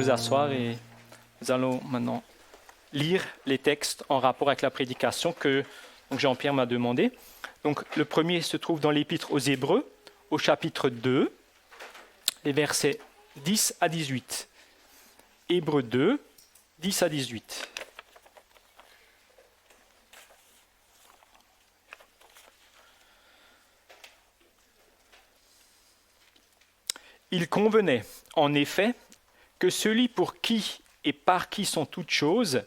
vous asseoir et nous allons maintenant lire les textes en rapport avec la prédication que Jean-Pierre m'a demandé. Donc, le premier se trouve dans l'Épître aux Hébreux, au chapitre 2, les versets 10 à 18. Hébreux 2, 10 à 18. Il convenait, en effet, que celui pour qui et par qui sont toutes choses,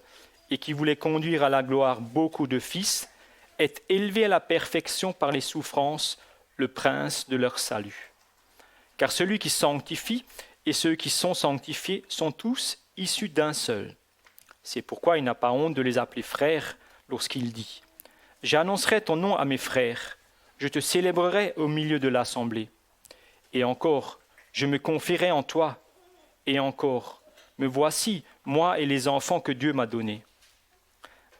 et qui voulait conduire à la gloire beaucoup de fils, ait élevé à la perfection par les souffrances le prince de leur salut. Car celui qui sanctifie et ceux qui sont sanctifiés sont tous issus d'un seul. C'est pourquoi il n'a pas honte de les appeler frères lorsqu'il dit « J'annoncerai ton nom à mes frères, je te célébrerai au milieu de l'assemblée. Et encore, je me confierai en toi, et encore, me voici, moi et les enfants que Dieu m'a donnés.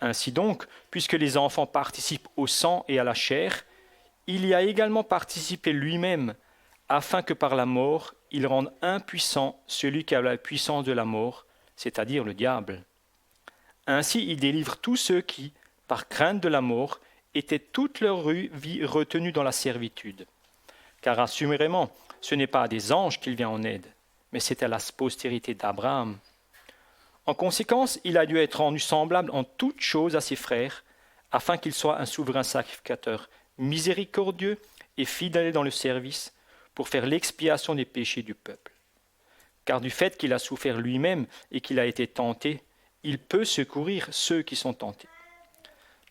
Ainsi donc, puisque les enfants participent au sang et à la chair, il y a également participé lui-même, afin que par la mort, il rende impuissant celui qui a la puissance de la mort, c'est-à-dire le diable. Ainsi, il délivre tous ceux qui, par crainte de la mort, étaient toute leur vie retenus dans la servitude. Car assurément, ce n'est pas à des anges qu'il vient en aide, mais c'est à la postérité d'Abraham. En conséquence, il a dû être rendu semblable en toutes choses à ses frères, afin qu'il soit un souverain sacrificateur miséricordieux et fidèle dans le service, pour faire l'expiation des péchés du peuple. Car du fait qu'il a souffert lui-même et qu'il a été tenté, il peut secourir ceux qui sont tentés.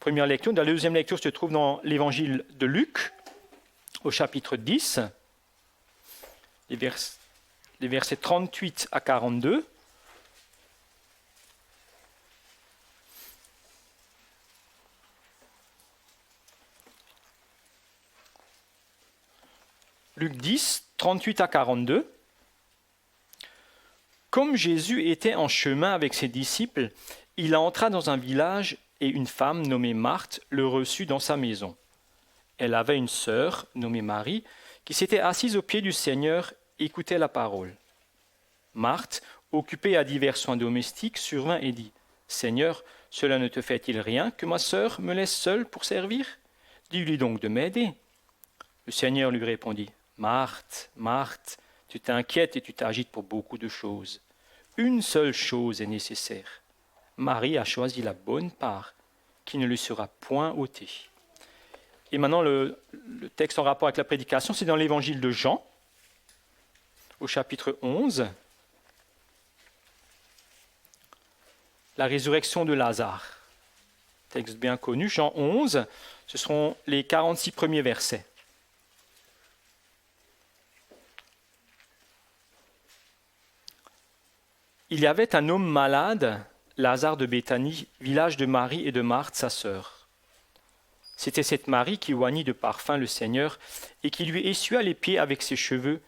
Première lecture. La deuxième lecture se trouve dans l'évangile de Luc, au chapitre 10, les versets 38 à 42. Luc 10, 38 à 42. Comme Jésus était en chemin avec ses disciples, il entra dans un village et une femme nommée Marthe le reçut dans sa maison. Elle avait une sœur nommée Marie qui s'était assise aux pieds du Seigneur et écoutait la parole. Marthe, occupée à divers soins domestiques, survint et dit « Seigneur, cela ne te fait-il rien que ma sœur me laisse seule pour servir ? Dis-lui donc de m'aider. » Le Seigneur lui répondit « Marthe, Marthe, tu t'inquiètes et tu t'agites pour beaucoup de choses. Une seule chose est nécessaire. Marie a choisi la bonne part, qui ne lui sera point ôtée. » Et maintenant, le texte en rapport avec la prédication, c'est dans l'évangile de Jean, au chapitre 11, la résurrection de Lazare. Texte bien connu, Jean 11, ce seront les 46 premiers versets. Il y avait un homme malade, Lazare de Béthanie, village de Marie et de Marthe, sa sœur. C'était cette Marie qui oignit de parfum le Seigneur et qui lui essuia les pieds avec ses cheveux,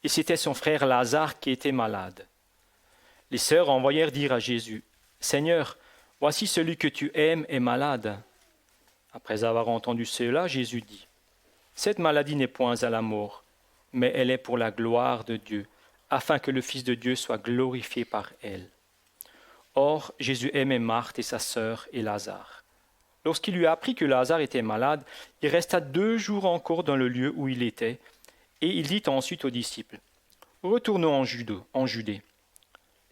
et c'était son frère Lazare qui était malade. Les sœurs envoyèrent dire à Jésus, « Seigneur, voici celui que tu aimes est malade. » Après avoir entendu cela, Jésus dit, « Cette maladie n'est point à la mort, mais elle est pour la gloire de Dieu, afin que le Fils de Dieu soit glorifié par elle. » Or, Jésus aimait Marthe et sa sœur et Lazare. Lorsqu'il lui apprit que Lazare était malade, il resta 2 jours encore dans le lieu où il était, et il dit ensuite aux disciples, « Retournons en Judée. »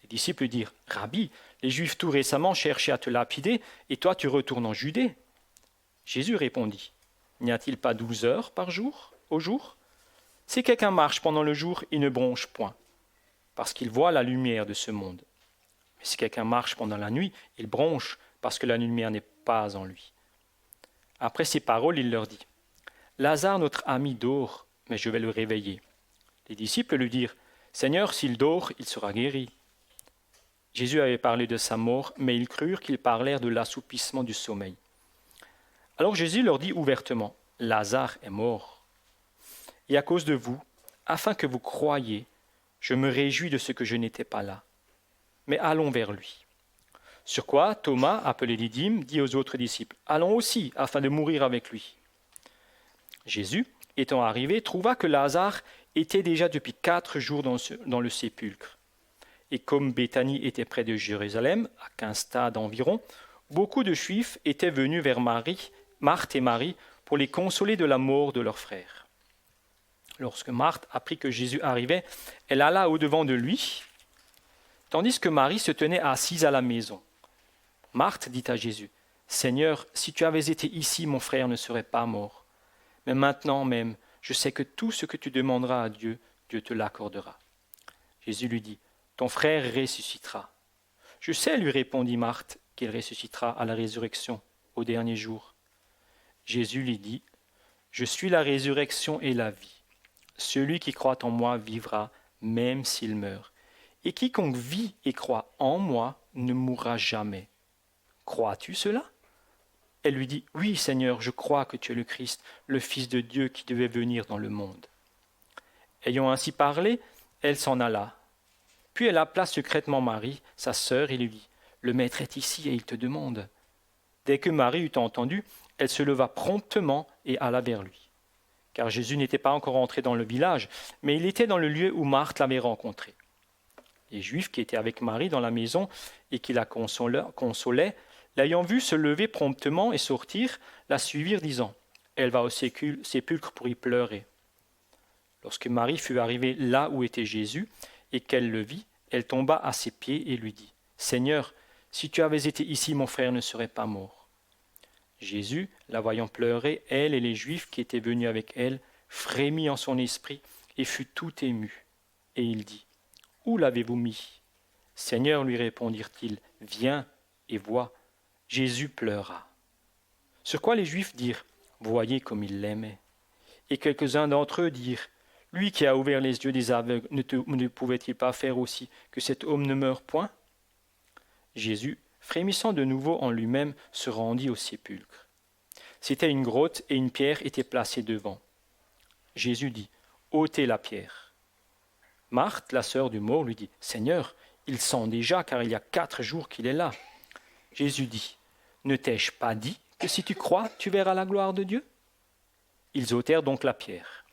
Les disciples dirent, « Rabbi, les Juifs tout récemment cherchaient à te lapider, et toi tu retournes en Judée. » Jésus répondit, « N'y a-t-il pas 12 heures par jour, au jour ? Si quelqu'un marche pendant le jour, il ne bronche point, parce qu'il voit la lumière de ce monde. Mais si quelqu'un marche pendant la nuit, il bronche, parce que la lumière n'est pas en lui. » Après ces paroles, il leur dit, « Lazare, notre ami, dort, mais je vais le réveiller. » Les disciples lui dirent, « Seigneur, s'il dort, il sera guéri. » Jésus avait parlé de sa mort, mais ils crurent qu'ils parlèrent de l'assoupissement du sommeil. Alors Jésus leur dit ouvertement, « Lazare est mort. Et à cause de vous, afin que vous croyiez, je me réjouis de ce que je n'étais pas là. Mais allons vers lui. » Sur quoi Thomas, appelé Didyme, dit aux autres disciples, « Allons aussi, afin de mourir avec lui. » Jésus, étant arrivé, trouva que Lazare était déjà depuis 4 jours dans le sépulcre. et comme Béthanie était près de Jérusalem, à 15 stades environ, beaucoup de Juifs étaient venus vers Marthe et Marie, pour les consoler de la mort de leur frère. Lorsque Marthe apprit que Jésus arrivait, elle alla au-devant de lui, tandis que Marie se tenait assise à la maison. Marthe dit à Jésus, « Seigneur, si tu avais été ici, mon frère ne serait pas mort. Mais maintenant même, je sais que tout ce que tu demanderas à Dieu, Dieu te l'accordera. » Jésus lui dit, « Ton frère ressuscitera. » « Je sais, lui répondit Marthe, qu'il ressuscitera à la résurrection, au dernier jour. » Jésus lui dit, « Je suis la résurrection et la vie. Celui qui croit en moi vivra, même s'il meurt. Et quiconque vit et croit en moi ne mourra jamais. Crois-tu cela ?» Elle lui dit, « Oui, Seigneur, je crois que tu es le Christ, le Fils de Dieu qui devait venir dans le monde. » Ayant ainsi parlé, elle s'en alla. Puis elle appela secrètement Marie, sa sœur, et lui dit, « Le Maître est ici et il te demande. » Dès que Marie eut entendu, elle se leva promptement et alla vers lui. Car Jésus n'était pas encore entré dans le village, mais il était dans le lieu où Marthe l'avait rencontré. Les Juifs qui étaient avec Marie dans la maison et qui la consolaient, l'ayant vue se lever promptement et sortir, la suivirent, disant, « Elle va au sépulcre pour y pleurer. » Lorsque Marie fut arrivée là où était Jésus, et qu'elle le vit, elle tomba à ses pieds et lui dit, « Seigneur, si tu avais été ici, mon frère ne serait pas mort. » Jésus, la voyant pleurer, elle et les Juifs qui étaient venus avec elle, frémit en son esprit et fut tout ému. Et il dit, « Où l'avez-vous mis ?» « Seigneur, lui répondirent-ils, « Viens et vois. » Jésus pleura. Sur quoi les Juifs dirent, « Voyez comme il l'aimait. » Et quelques-uns d'entre eux dirent, « Lui qui a ouvert les yeux des aveugles, ne pouvait-il pas faire aussi que cet homme ne meure point ?» Jésus, frémissant de nouveau en lui-même, se rendit au sépulcre. C'était une grotte et une pierre était placée devant. Jésus dit, « ôtez la pierre. » Marthe, la sœur du mort, lui dit, « Seigneur, il sent déjà, car il y a 4 jours qu'il est là. » Jésus dit, « Ne t'ai-je pas dit que si tu crois, tu verras la gloire de Dieu ?» Ils ôtèrent donc la pierre.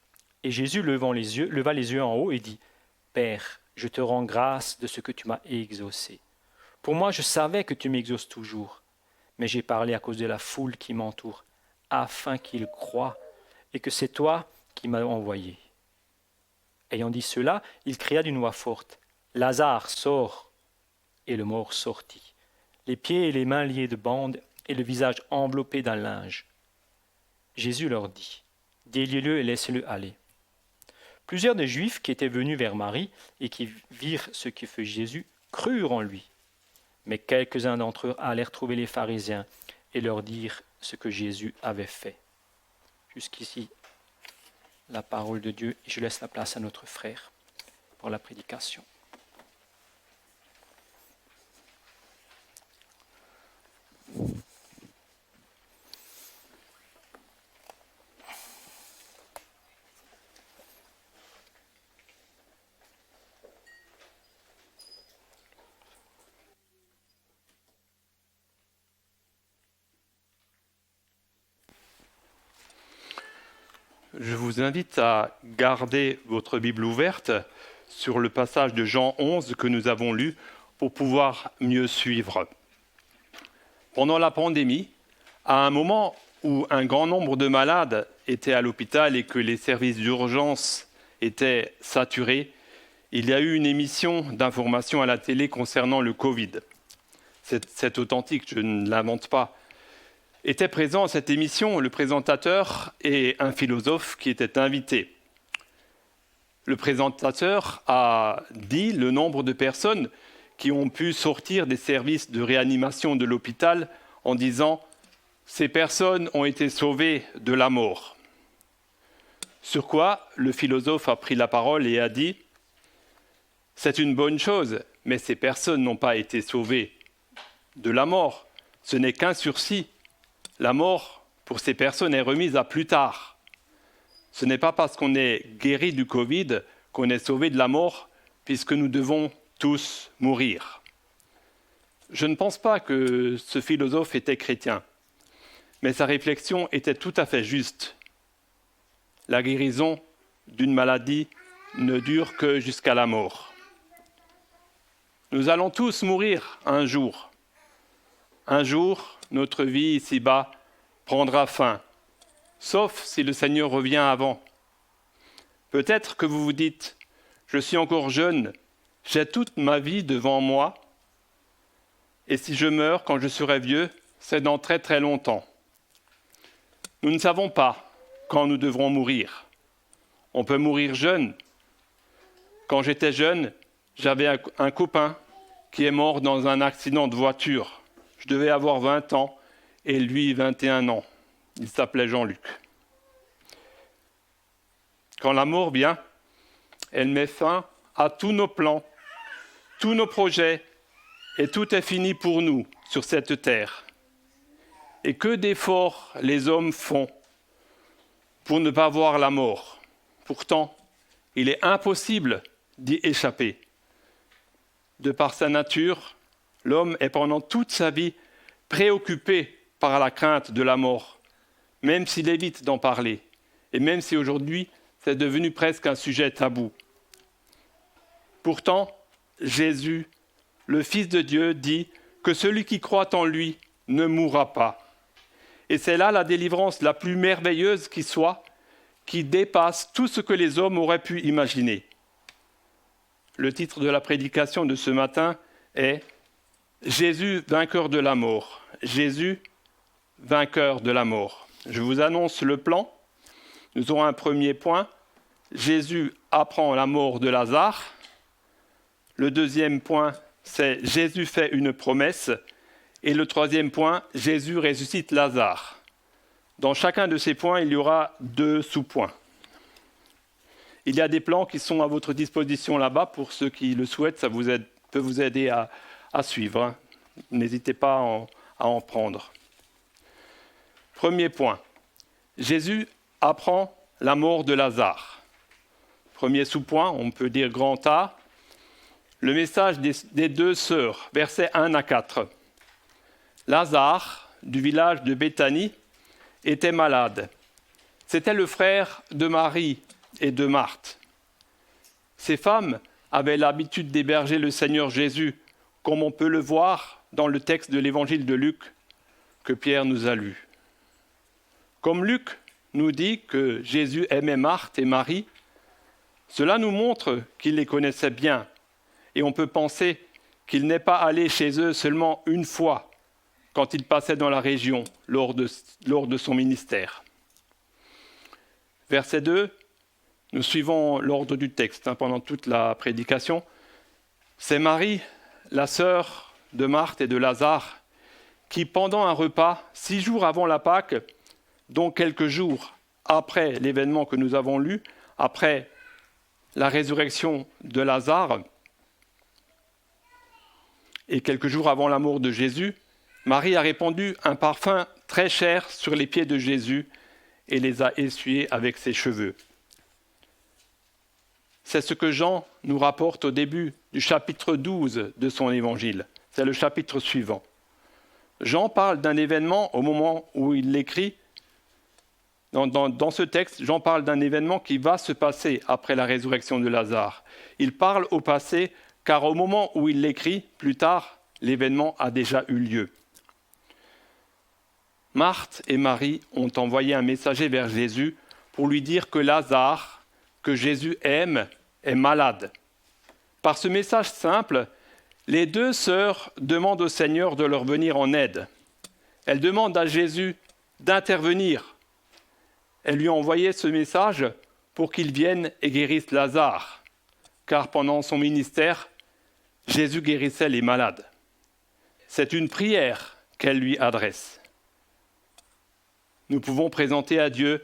Et Jésus leva les yeux en haut et dit, « Père, je te rends grâce de ce que tu m'as exaucé. Pour moi, je savais que tu m'exauces toujours, mais j'ai parlé à cause de la foule qui m'entoure, afin qu'ils croient, et que c'est toi qui m'as envoyé. » Ayant dit cela, il cria d'une voix forte, « Lazare, sors !» Et le mort sortit, les pieds et les mains liés de bandes, et le visage enveloppé d'un linge. Jésus leur dit, « Déliez-le et laissez-le aller. » Plusieurs des Juifs qui étaient venus vers Marie et qui virent ce que fit Jésus crurent en lui. Mais quelques-uns d'entre eux allèrent trouver les pharisiens et leur dirent ce que Jésus avait fait. Jusqu'ici, la parole de Dieu, et je laisse la place à notre frère pour la prédication. Je vous invite à garder votre Bible ouverte sur le passage de Jean 11 que nous avons lu pour pouvoir mieux suivre. Pendant la pandémie, à un moment où un grand nombre de malades étaient à l'hôpital et que les services d'urgence étaient saturés, il y a eu une émission d'information à la télé concernant le Covid. C'est authentique, je ne l'invente pas. Était présent à cette émission le présentateur et un philosophe qui étaient invités. Le présentateur a dit le nombre de personnes qui ont pu sortir des services de réanimation de l'hôpital en disant « Ces personnes ont été sauvées de la mort ». Sur quoi le philosophe a pris la parole et a dit « C'est une bonne chose, mais ces personnes n'ont pas été sauvées de la mort. Ce n'est qu'un sursis. La mort, pour ces personnes, est remise à plus tard. Ce n'est pas parce qu'on est guéri du Covid qu'on est sauvé de la mort, puisque nous devons tous mourir. » Je ne pense pas que ce philosophe était chrétien, mais sa réflexion était tout à fait juste. La guérison d'une maladie ne dure que jusqu'à la mort. Nous allons tous mourir un jour. Un jour, notre vie ici-bas prendra fin, sauf si le Seigneur revient avant. Peut-être que vous vous dites, je suis encore jeune, j'ai toute ma vie devant moi, et si je meurs quand je serai vieux, c'est dans très très longtemps. Nous ne savons pas quand nous devrons mourir. On peut mourir jeune. Quand j'étais jeune, j'avais un copain qui est mort dans un accident de voiture. Je devais avoir 20 ans et lui 21 ans. Il s'appelait Jean-Luc. Quand la mort vient, elle met fin à tous nos plans, tous nos projets, et tout est fini pour nous sur cette terre. Et que d'efforts les hommes font pour ne pas voir la mort. Pourtant, il est impossible d'y échapper. De par sa nature, l'homme est pendant toute sa vie préoccupé par la crainte de la mort, même s'il évite d'en parler, et même si aujourd'hui c'est devenu presque un sujet tabou. Pourtant, Jésus, le Fils de Dieu, dit que celui qui croit en lui ne mourra pas. Et c'est là la délivrance la plus merveilleuse qui soit, qui dépasse tout ce que les hommes auraient pu imaginer. Le titre de la prédication de ce matin est « Jésus, vainqueur de la mort ». Jésus, vainqueur de la mort. Je vous annonce le plan. Nous aurons un premier point. Jésus apprend la mort de Lazare. Le deuxième point, c'est Jésus fait une promesse. Et le troisième point, Jésus ressuscite Lazare. Dans chacun de ces points, il y aura 2 sous-points. Il y a des plans qui sont à votre disposition là-bas. Pour ceux qui le souhaitent, ça peut vous aider à suivre. N'hésitez pas à en prendre. Premier point. Jésus apprend la mort de Lazare. Premier sous-point, on peut dire grand A. Le message des 2 sœurs, versets 1 à 4. Lazare, du village de Béthanie, était malade. C'était le frère de Marie et de Marthe. Ces femmes avaient l'habitude d'héberger le Seigneur Jésus, comme on peut le voir dans le texte de l'évangile de Luc que Pierre nous a lu. Comme Luc nous dit que Jésus aimait Marthe et Marie, cela nous montre qu'il les connaissait bien, et on peut penser qu'il n'est pas allé chez eux seulement une fois, quand il passait dans la région lors de son ministère. Verset 2, nous suivons l'ordre du texte pendant toute la prédication. C'est Marie, la sœur de Marthe et de Lazare, qui pendant un repas, 6 jours avant la Pâque, donc quelques jours après l'événement que nous avons lu, après la résurrection de Lazare, et quelques jours avant la mort de Jésus, Marie a répandu un parfum très cher sur les pieds de Jésus et les a essuyés avec ses cheveux. C'est ce que Jean nous rapporte au début du chapitre 12 de son évangile. C'est le chapitre suivant. Jean parle d'un événement au moment où il l'écrit. Dans ce texte, Jean parle d'un événement qui va se passer après la résurrection de Lazare. Il parle au passé car au moment où il l'écrit, plus tard, l'événement a déjà eu lieu. Marthe et Marie ont envoyé un messager vers Jésus pour lui dire que Lazare, que Jésus aime, est malade. Par ce message simple, les 2 sœurs demandent au Seigneur de leur venir en aide. Elles demandent à Jésus d'intervenir. Elles lui ont envoyé ce message pour qu'il vienne et guérisse Lazare, car pendant son ministère, Jésus guérissait les malades. C'est une prière qu'elles lui adressent. Nous pouvons présenter à Dieu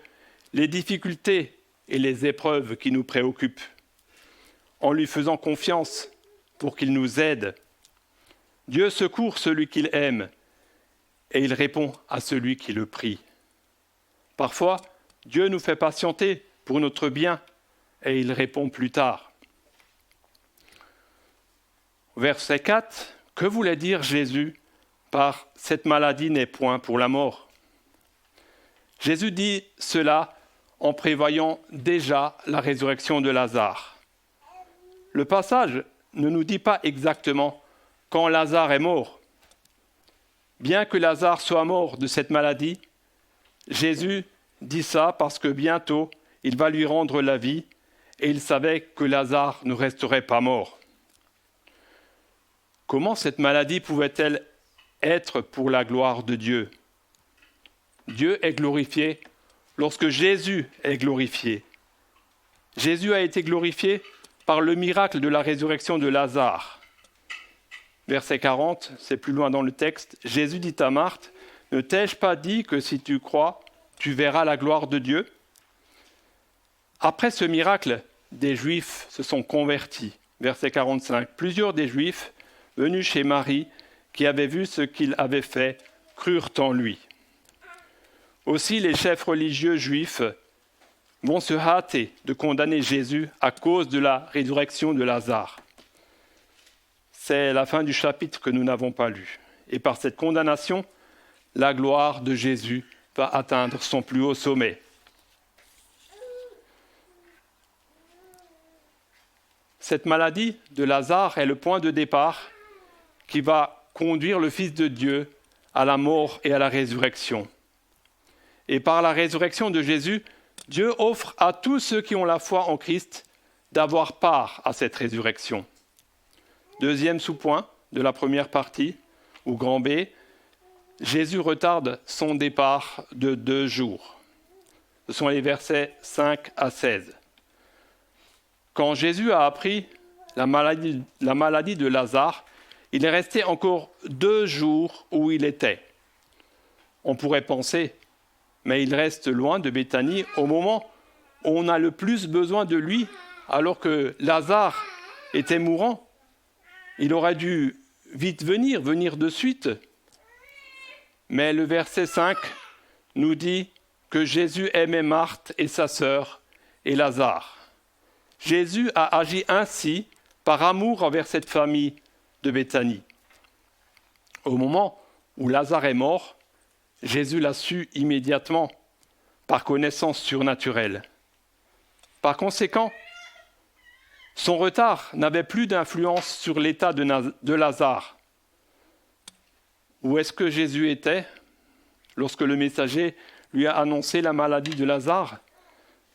les difficultés et les épreuves qui nous préoccupent, en lui faisant confiance pour qu'il nous aide. Dieu secourt celui qu'il aime et il répond à celui qui le prie. Parfois, Dieu nous fait patienter pour notre bien et il répond plus tard. Verset 4, que voulait dire Jésus par « cette maladie n'est point pour la mort ». Jésus dit cela en prévoyant déjà la résurrection de Lazare. Le passage ne nous dit pas exactement quand Lazare est mort. Bien que Lazare soit mort de cette maladie, Jésus dit ça parce que bientôt il va lui rendre la vie et il savait que Lazare ne resterait pas mort. Comment cette maladie pouvait-elle être pour la gloire de Dieu ? Dieu est glorifié lorsque Jésus est glorifié. Jésus a été glorifié par le miracle de la résurrection de Lazare. Verset 40, c'est plus loin dans le texte. Jésus dit à Marthe, « Ne t'ai-je pas dit que si tu crois, tu verras la gloire de Dieu ?» Après ce miracle, des Juifs se sont convertis. Verset 45, plusieurs des Juifs venus chez Marie, qui avaient vu ce qu'il avait fait, crurent en lui. Aussi les chefs religieux juifs vont se hâter de condamner Jésus à cause de la résurrection de Lazare. C'est la fin du chapitre que nous n'avons pas lu. Et par cette condamnation, la gloire de Jésus va atteindre son plus haut sommet. Cette maladie de Lazare est le point de départ qui va conduire le Fils de Dieu à la mort et à la résurrection. Et par la résurrection de Jésus, Dieu offre à tous ceux qui ont la foi en Christ d'avoir part à cette résurrection. Deuxième sous-point de la première partie, ou grand B, Jésus retarde son départ de 2 jours. Ce sont les versets 5 à 16. Quand Jésus a appris la maladie de Lazare, il est resté encore 2 jours où il était. On pourrait penser, mais il reste loin de Béthanie au moment où on a le plus besoin de lui, alors que Lazare était mourant. Il aurait dû vite venir de suite. Mais le verset 5 nous dit que Jésus aimait Marthe et sa sœur et Lazare. Jésus a agi ainsi par amour envers cette famille de Béthanie. Au moment où Lazare est mort, Jésus l'a su immédiatement, par connaissance surnaturelle. Par conséquent, son retard n'avait plus d'influence sur l'état de Lazare. Où est-ce que Jésus était lorsque le messager lui a annoncé la maladie de Lazare ?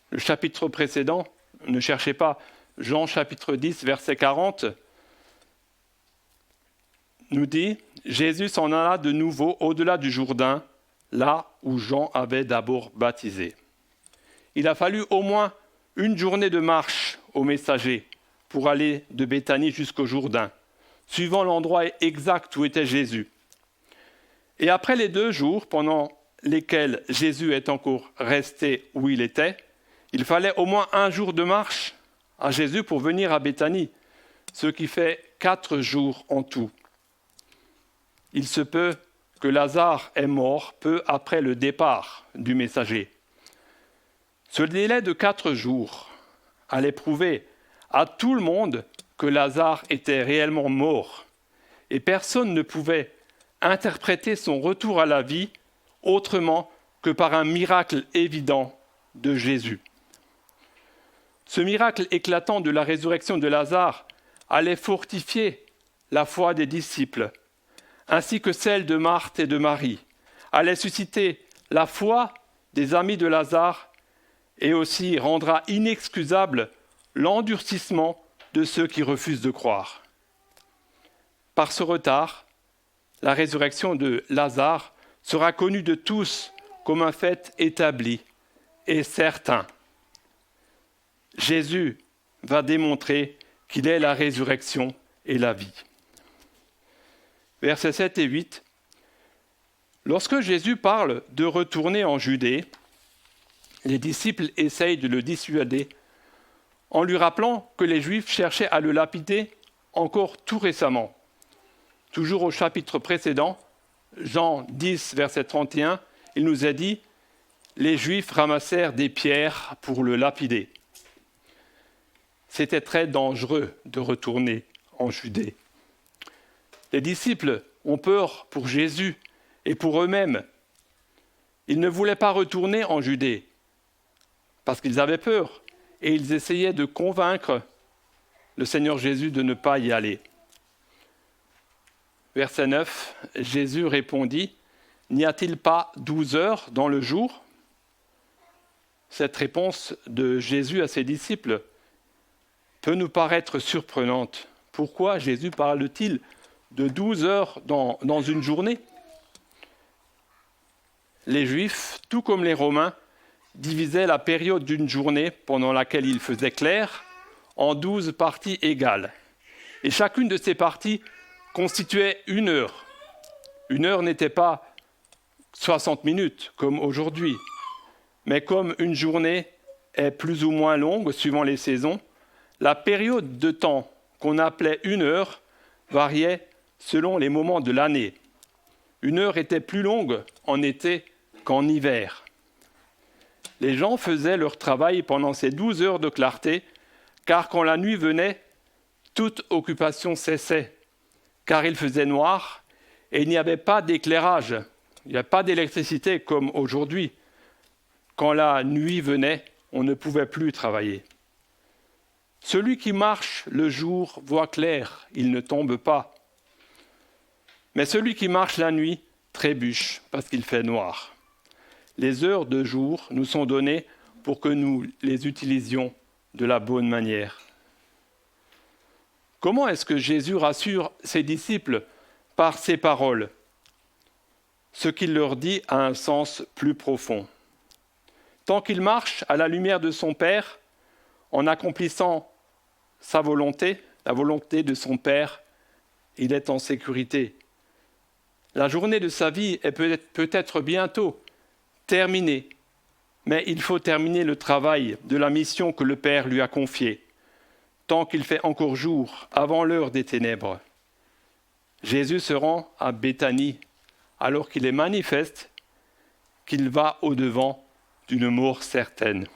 Le chapitre précédent, ne cherchez pas, Jean chapitre 10, verset 40, nous dit « Jésus s'en alla de nouveau au-delà du Jourdain, là où Jean avait d'abord baptisé. » Il a fallu au moins une journée de marche au messager pour aller de Béthanie jusqu'au Jourdain, suivant l'endroit exact où était Jésus. Et après les 2 jours pendant lesquels Jésus est encore resté où il était, il fallait au moins 1 jour de marche à Jésus pour venir à Béthanie, ce qui fait 4 jours en tout. Il se peut que Lazare est mort peu après le départ du messager. Ce délai de 4 jours allait prouver à tout le monde que Lazare était réellement mort, et personne ne pouvait interpréter son retour à la vie autrement que par un miracle évident de Jésus. Ce miracle éclatant de la résurrection de Lazare allait fortifier la foi des disciples, ainsi que celle de Marthe et de Marie, allait susciter la foi des amis de Lazare et aussi rendra inexcusable l'endurcissement de ceux qui refusent de croire. Par ce retard, la résurrection de Lazare sera connue de tous comme un fait établi et certain. Jésus va démontrer qu'il est la résurrection et la vie. Versets 7 et 8. Lorsque Jésus parle de retourner en Judée, les disciples essayent de le dissuader en lui rappelant que les Juifs cherchaient à le lapider encore tout récemment. Toujours au chapitre précédent, Jean 10, verset 31, il nous a dit « Les Juifs ramassèrent des pierres pour le lapider ». C'était très dangereux de retourner en Judée. Les disciples ont peur pour Jésus et pour eux-mêmes. Ils ne voulaient pas retourner en Judée parce qu'ils avaient peur et ils essayaient de convaincre le Seigneur Jésus de ne pas y aller. Verset 9, Jésus répondit, « N'y a-t-il pas 12 heures dans le jour ?» Cette réponse de Jésus à ses disciples peut nous paraître surprenante. Pourquoi Jésus parle-t-il de 12 heures dans une journée ? Les Juifs, tout comme les Romains, divisaient la période d'une journée pendant laquelle il faisait clair en 12 parties égales. Et chacune de ces parties constituait 1 heure. 1 heure n'était pas 60 minutes comme aujourd'hui, mais comme une journée est plus ou moins longue suivant les saisons, la période de temps qu'on appelait 1 heure variait selon les moments de l'année. 1 heure était plus longue en été qu'en hiver. Les gens faisaient leur travail pendant ces 12 heures de clarté, car quand la nuit venait, toute occupation cessait, car il faisait noir et il n'y avait pas d'éclairage, il n'y a pas d'électricité comme aujourd'hui. Quand la nuit venait, on ne pouvait plus travailler. Celui qui marche le jour voit clair, il ne tombe pas. Mais celui qui marche la nuit trébuche parce qu'il fait noir. Les heures de jour nous sont données pour que nous les utilisions de la bonne manière. Comment est-ce que Jésus rassure ses disciples par ces paroles ? Ce qu'il leur dit a un sens plus profond. Tant qu'il marche à la lumière de son Père, en accomplissant sa volonté, la volonté de son Père, il est en sécurité. La journée de sa vie est peut-être bientôt terminée, mais il faut terminer le travail de la mission que le Père lui a confiée, tant qu'il fait encore jour, avant l'heure des ténèbres. Jésus se rend à Béthanie, alors qu'il est manifeste qu'il va au-devant d'une mort certaine.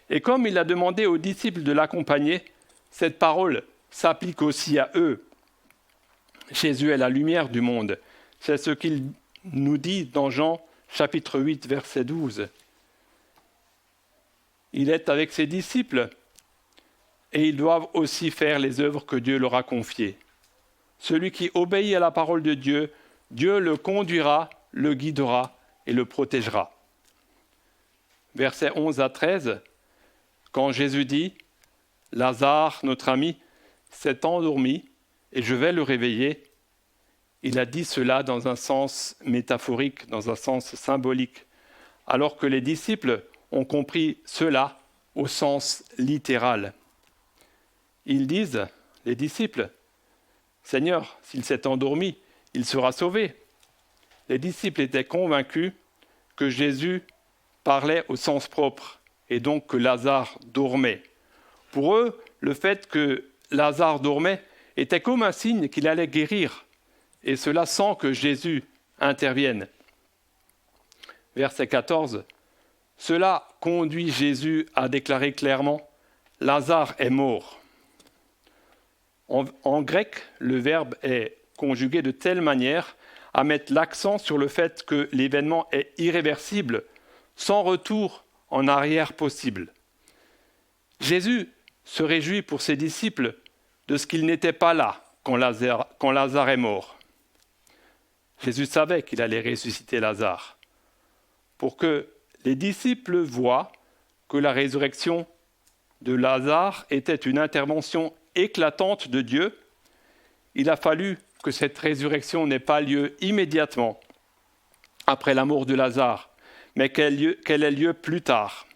Et comme il a demandé aux disciples de l'accompagner, cette parole s'applique aussi à eux. Jésus est la lumière du monde. C'est ce qu'il nous dit dans Jean chapitre 8, verset 12. Il est avec ses disciples et ils doivent aussi faire les œuvres que Dieu leur a confiées. Celui qui obéit à la parole de Dieu, Dieu le conduira, le guidera et le protégera. Versets 11 à 13, quand Jésus dit « Lazare, notre ami, s'est endormi et je vais le réveiller », il a dit cela dans un sens métaphorique, dans un sens symbolique, alors que les disciples ont compris cela au sens littéral. Ils disent, les disciples, « Seigneur, s'il s'est endormi, il sera sauvé. » Les disciples étaient convaincus que Jésus parlait au sens propre et donc que Lazare dormait. Pour eux, le fait que Lazare dormait était comme un signe qu'il allait guérir, et cela sans que Jésus intervienne. Verset 14, « Cela conduit Jésus à déclarer clairement « Lazare est mort ». En grec, le verbe est conjugué de telle manière à mettre l'accent sur le fait que l'événement est irréversible, sans retour en arrière possible. Jésus se réjouit pour ses disciples de ce qu'il n'était pas là quand Lazare est mort. Jésus savait qu'il allait ressusciter Lazare. Pour que les disciples voient que la résurrection de Lazare était une intervention éclatante de Dieu, il a fallu que cette résurrection n'ait pas lieu immédiatement après la mort de Lazare, mais qu'elle ait lieu plus tard.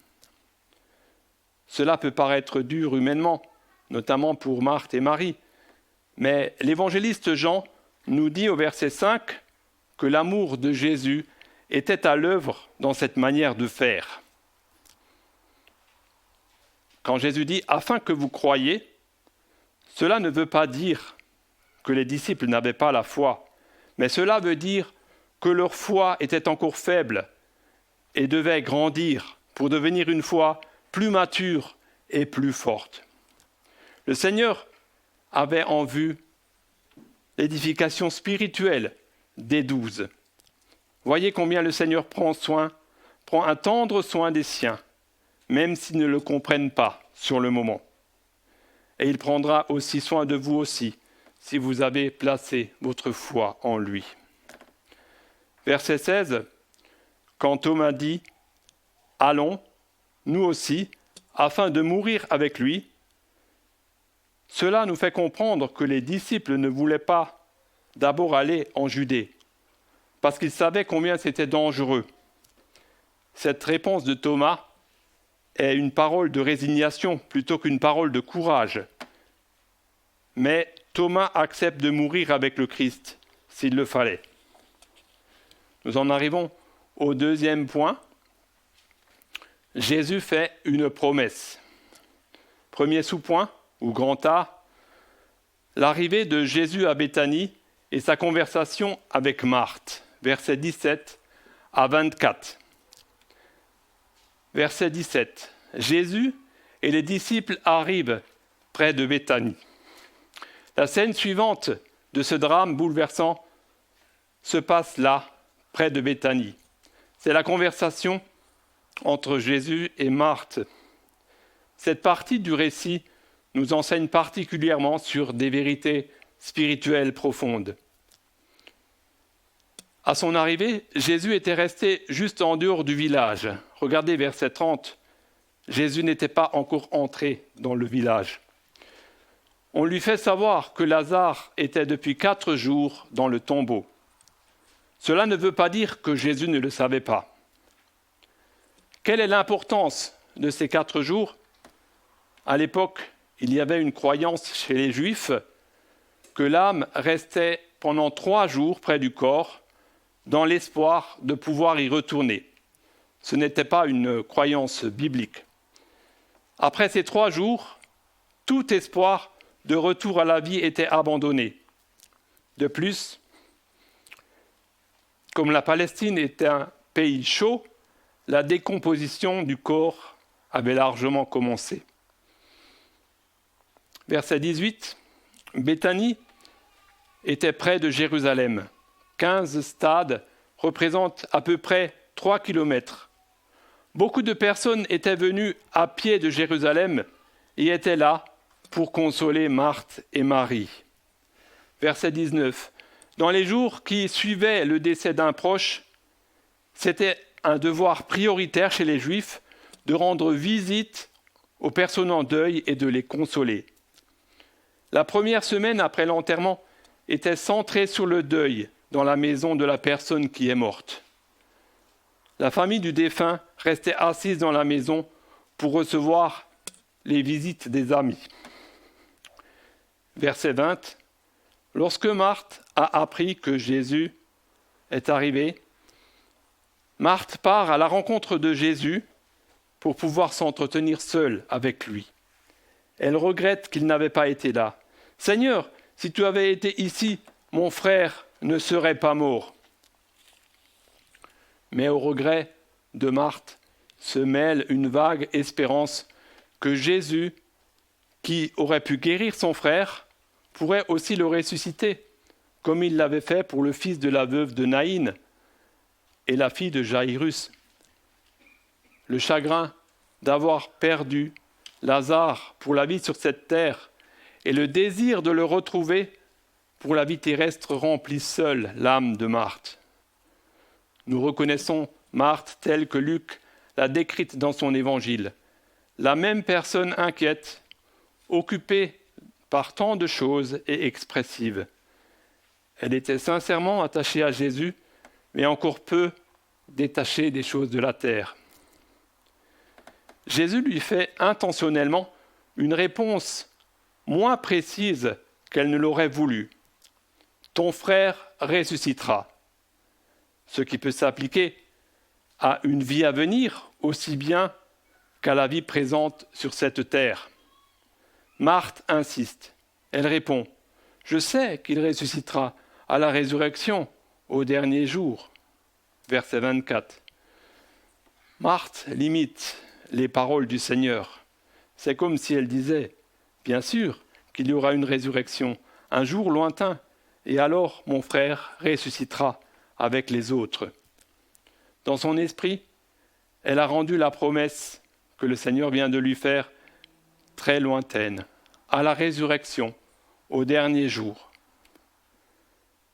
Cela peut paraître dur humainement, notamment pour Marthe et Marie, mais l'évangéliste Jean nous dit au verset 5 que l'amour de Jésus était à l'œuvre dans cette manière de faire. Quand Jésus dit « afin que vous croyiez », cela ne veut pas dire que les disciples n'avaient pas la foi, mais cela veut dire que leur foi était encore faible et devait grandir pour devenir une foi plus mature et plus forte. Le Seigneur avait en vue l'édification spirituelle des 12. Voyez combien le Seigneur prend un tendre soin des siens, même s'ils ne le comprennent pas sur le moment. et il prendra aussi soin de vous aussi, si vous avez placé votre foi en lui. Verset 16, quand Thomas dit « Allons, nous aussi, afin de mourir avec lui », cela nous fait comprendre que les disciples ne voulaient pas d'abord aller en Judée, parce qu'ils savaient combien c'était dangereux. Cette réponse de Thomas est une parole de résignation plutôt qu'une parole de courage. Mais Thomas accepte de mourir avec le Christ, s'il le fallait. Nous en arrivons au deuxième point. Jésus fait une promesse. Premier sous-point, ou grand A, l'arrivée de Jésus à Béthanie et sa conversation avec Marthe, versets 17 à 24. Verset 17. Jésus et les disciples arrivent près de Béthanie. La scène suivante de ce drame bouleversant se passe là, près de Béthanie. C'est la conversation entre Jésus et Marthe. Cette partie du récit nous enseigne particulièrement sur des vérités spirituelles profondes. À son arrivée, Jésus était resté juste en dehors du village. Regardez verset 30. Jésus n'était pas encore entré dans le village. On lui fait savoir que Lazare était depuis 4 jours dans le tombeau. Cela ne veut pas dire que Jésus ne le savait pas. Quelle est l'importance de ces 4 jours ? À l'époque, il y avait une croyance chez les Juifs que l'âme restait pendant 3 jours près du corps dans l'espoir de pouvoir y retourner. Ce n'était pas une croyance biblique. Après ces 3 jours, tout espoir de retour à la vie était abandonné. De plus, comme la Palestine était un pays chaud, la décomposition du corps avait largement commencé. Verset 18, Béthanie était près de Jérusalem. 15 stades représentent à peu près 3 kilomètres. Beaucoup de personnes étaient venues à pied de Jérusalem et étaient là pour consoler Marthe et Marie. Verset 19. Dans les jours qui suivaient le décès d'un proche, c'était un devoir prioritaire chez les Juifs de rendre visite aux personnes en deuil et de les consoler. La première semaine après l'enterrement était centrée sur le deuil dans la maison de la personne qui est morte. La famille du défunt restait assise dans la maison pour recevoir les visites des amis. Verset 20. Lorsque Marthe a appris que Jésus est arrivé, Marthe part à la rencontre de Jésus pour pouvoir s'entretenir seule avec lui. Elle regrette qu'il n'avait pas été là. « Seigneur, si tu avais été ici, mon frère ne serait pas mort. » Mais au regret de Marthe se mêle une vague espérance que Jésus, qui aurait pu guérir son frère, pourrait aussi le ressusciter, comme il l'avait fait pour le fils de la veuve de Naïn et la fille de Jaïrus. Le chagrin d'avoir perdu Lazare pour la vie sur cette terre et le désir de le retrouver pour la vie terrestre remplissent seul l'âme de Marthe. Nous reconnaissons Marthe telle que Luc l'a décrite dans son évangile. La même personne inquiète, occupée par tant de choses et expressive. Elle était sincèrement attachée à Jésus, mais encore peu détachée des choses de la terre. Jésus lui fait intentionnellement une réponse moins précise qu'elle ne l'aurait voulu. « Ton frère ressuscitera », ce qui peut s'appliquer à une vie à venir aussi bien qu'à la vie présente sur cette terre. Marthe insiste. Elle répond « Je sais qu'il ressuscitera à la résurrection au dernier jour. » Verset 24. Marthe limite les paroles du Seigneur. C'est comme si elle disait « Bien sûr qu'il y aura une résurrection, un jour lointain, et alors mon frère ressuscitera avec les autres. » Dans son esprit, elle a rendu la promesse que le Seigneur vient de lui faire très lointaine, à la résurrection, au dernier jour.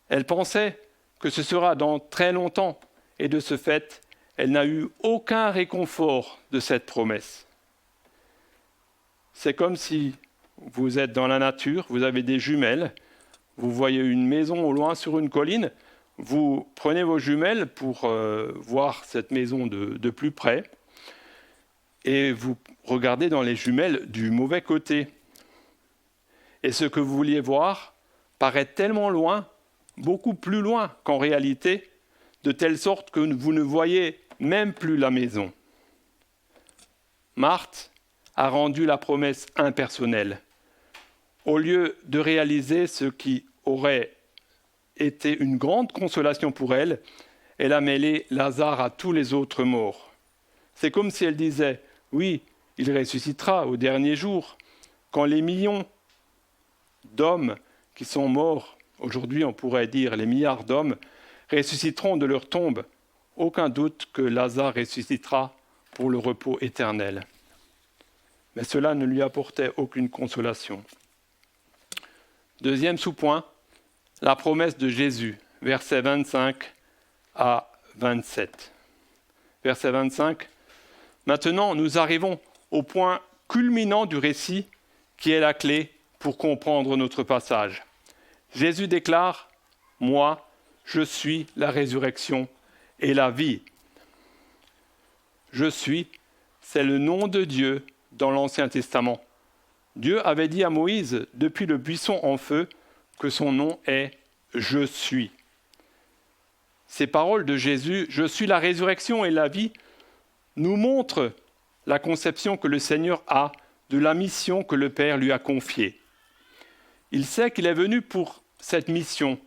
Elle pensait que ce sera dans très longtemps, et de ce fait, elle n'a eu aucun réconfort de cette promesse. C'est comme si vous êtes dans la nature, vous avez des jumelles, vous voyez une maison au loin sur une colline, vous prenez vos jumelles pour voir cette maison de plus près, et vous regardez dans les jumelles du mauvais côté. Et ce que vous vouliez voir paraît tellement loin, beaucoup plus loin qu'en réalité, de telle sorte que vous ne voyez même plus la maison. Marthe a rendu la promesse impersonnelle. Au lieu de réaliser ce qui aurait été une grande consolation pour elle, elle a mêlé Lazare à tous les autres morts. C'est comme si elle disait « Oui, il ressuscitera au dernier jour », quand les millions d'hommes qui sont morts, aujourd'hui on pourrait dire les milliards d'hommes, ressusciteront de leur tombe. Aucun doute que Lazare ressuscitera pour le repos éternel. Mais cela ne lui apportait aucune consolation. Deuxième sous-point, la promesse de Jésus, versets 25 à 27. Verset 25. Maintenant, nous arrivons au point culminant du récit qui est la clé pour comprendre notre passage. Jésus déclare « Moi, je suis la résurrection et la vie. » Je suis, c'est le nom de Dieu dans l'Ancien Testament. Dieu avait dit à Moïse, depuis le buisson en feu, que son nom est « Je suis ». Ces paroles de Jésus, « Je suis la résurrection et la vie », nous montrent la conception que le Seigneur a de la mission que le Père lui a confiée. Il sait qu'il est venu pour cette mission,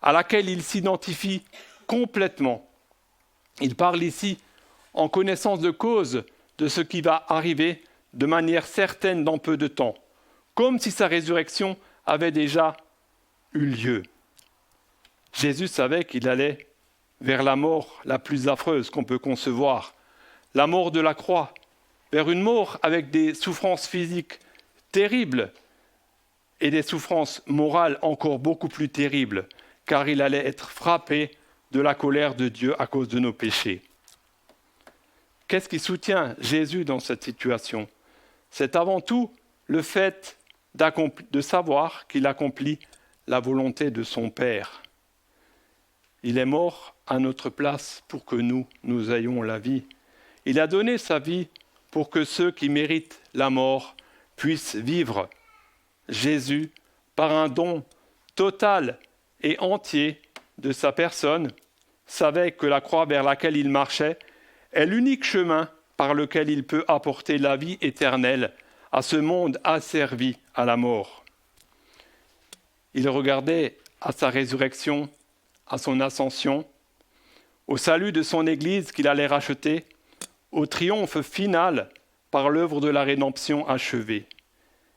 à laquelle il s'identifie complètement. Il parle ici en connaissance de cause de ce qui va arriver de manière certaine dans peu de temps, comme si sa résurrection avait déjà eu lieu. Jésus savait qu'il allait vers la mort la plus affreuse qu'on peut concevoir, la mort de la croix, vers une mort avec des souffrances physiques terribles et des souffrances morales encore beaucoup plus terribles, car il allait être frappé de la colère de Dieu à cause de nos péchés. Qu'est-ce qui soutient Jésus dans cette situation ? C'est avant tout le fait de savoir qu'il accomplit la volonté de son Père. Il est mort à notre place pour que nous ayons la vie. Il a donné sa vie pour que ceux qui méritent la mort puissent vivre. Jésus, par un don total et entier de sa personne, savait que la croix vers laquelle il marchait est l'unique chemin par lequel il peut apporter la vie éternelle à ce monde asservi à la mort. Il regardait à sa résurrection, à son ascension, au salut de son Église qu'il allait racheter, au triomphe final par l'œuvre de la rédemption achevée.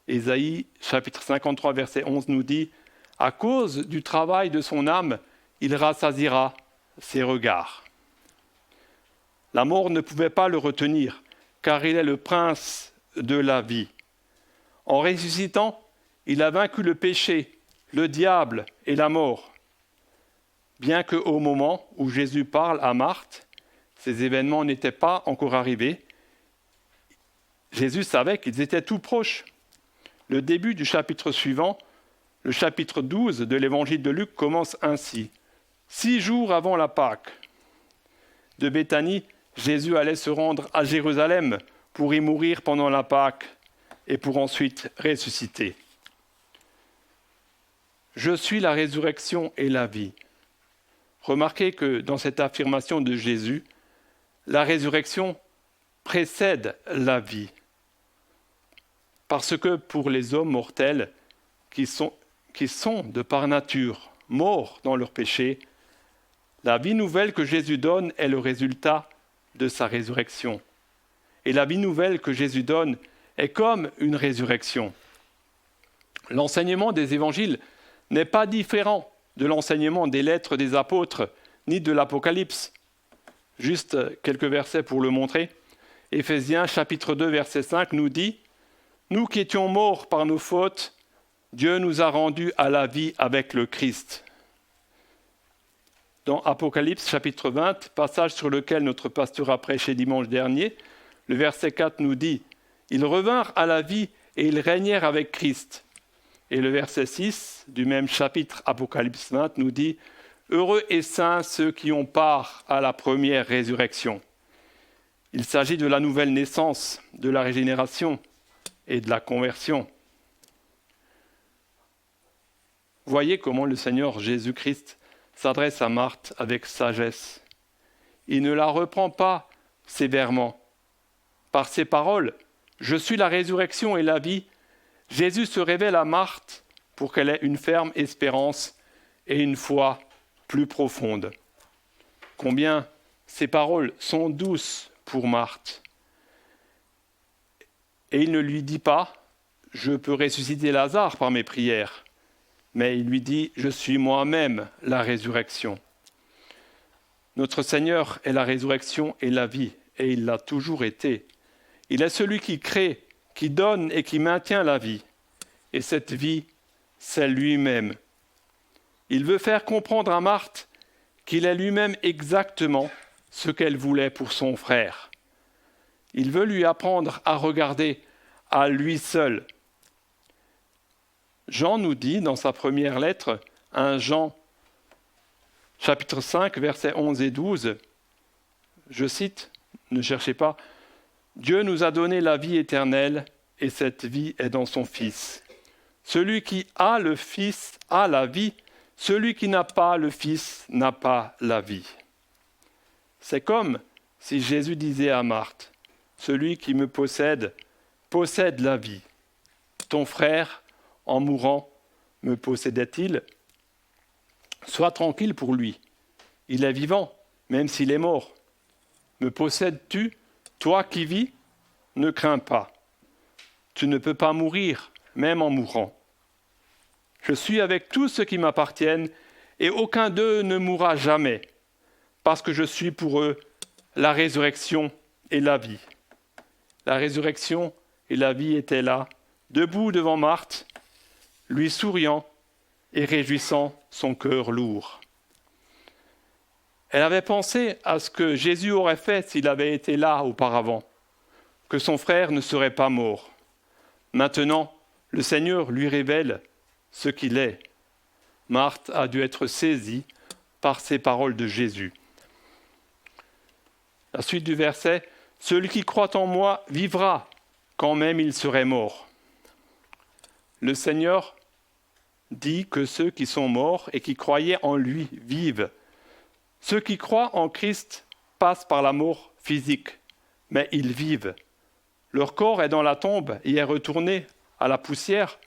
Ésaïe, chapitre 53, verset 11 nous dit « À cause du travail de son âme, il rassasiera ses regards. » La mort ne pouvait pas le retenir, car il est le prince de la vie. En ressuscitant, il a vaincu le péché, le diable et la mort. Bien qu'au moment où Jésus parle à Marthe, ces événements n'étaient pas encore arrivés, Jésus savait qu'ils étaient tout proches. Le début du chapitre suivant, le chapitre 12 de l'évangile de Luc, commence ainsi. 6 jours avant la Pâque de Béthanie, Jésus allait se rendre à Jérusalem pour y mourir pendant la Pâque et pour ensuite ressusciter. Je suis la résurrection et la vie. Remarquez que dans cette affirmation de Jésus, la résurrection précède la vie. Parce que pour les hommes mortels qui sont de par nature morts dans leur péché, la vie nouvelle que Jésus donne est le résultat de sa résurrection. Et la vie nouvelle que Jésus donne est comme une résurrection. L'enseignement des évangiles n'est pas différent de l'enseignement des lettres des apôtres, ni de l'Apocalypse. Juste quelques versets pour le montrer. Éphésiens chapitre 2, verset 5 nous dit « Nous qui étions morts par nos fautes, Dieu nous a rendus à la vie avec le Christ. Dans Apocalypse chapitre 20, passage sur lequel notre pasteur a prêché dimanche dernier, le verset 4 nous dit « Ils revinrent à la vie et ils régnèrent avec Christ ». Et le verset 6 du même chapitre Apocalypse 20 nous dit « Heureux et saints ceux qui ont part à la première résurrection ». Il s'agit de la nouvelle naissance, de la régénération et de la conversion. Voyez comment le Seigneur Jésus-Christ s'adresse à Marthe avec sagesse. Il ne la reprend pas sévèrement. Par ses paroles, « Je suis la résurrection et la vie », Jésus se révèle à Marthe pour qu'elle ait une ferme espérance et une foi plus profonde. Combien ces paroles sont douces pour Marthe. Et il ne lui dit pas « Je peux ressusciter Lazare par mes prières », mais il lui dit « Je suis moi-même la résurrection ». Notre Seigneur est la résurrection et la vie, et il l'a toujours été. Il est celui qui crée, qui donne et qui maintient la vie. Et cette vie, c'est lui-même. Il veut faire comprendre à Marthe qu'il est lui-même exactement ce qu'elle voulait pour son frère. Il veut lui apprendre à regarder à lui seul. Jean nous dit dans sa première lettre, 1 Jean, chapitre 5, versets 11 et 12, je cite, ne cherchez pas, « Dieu nous a donné la vie éternelle et cette vie est dans son Fils. Celui qui a le Fils a la vie, celui qui n'a pas le Fils n'a pas la vie. » C'est comme si Jésus disait à Marthe, « Celui qui me possède, possède la vie. Ton frère, en mourant, me possédait-il ? Sois tranquille pour lui. Il est vivant, même s'il est mort. Me possèdes-tu, toi qui vis ? Ne crains pas. Tu ne peux pas mourir, même en mourant. Je suis avec tous ceux qui m'appartiennent, et aucun d'eux ne mourra jamais, parce que je suis pour eux la résurrection et la vie. » La résurrection et la vie étaient là, debout devant Marthe, lui souriant et réjouissant son cœur lourd. Elle avait pensé à ce que Jésus aurait fait s'il avait été là auparavant, que son frère ne serait pas mort. Maintenant, le Seigneur lui révèle ce qu'il est. Marthe a dû être saisie par ces paroles de Jésus. La suite du verset, « Celui qui croit en moi vivra, quand même il serait mort. » Le Seigneur dit que ceux qui sont morts et qui croyaient en lui vivent. Ceux qui croient en Christ passent par la mort physique, mais ils vivent. Leur corps est dans la tombe et est retourné à la poussière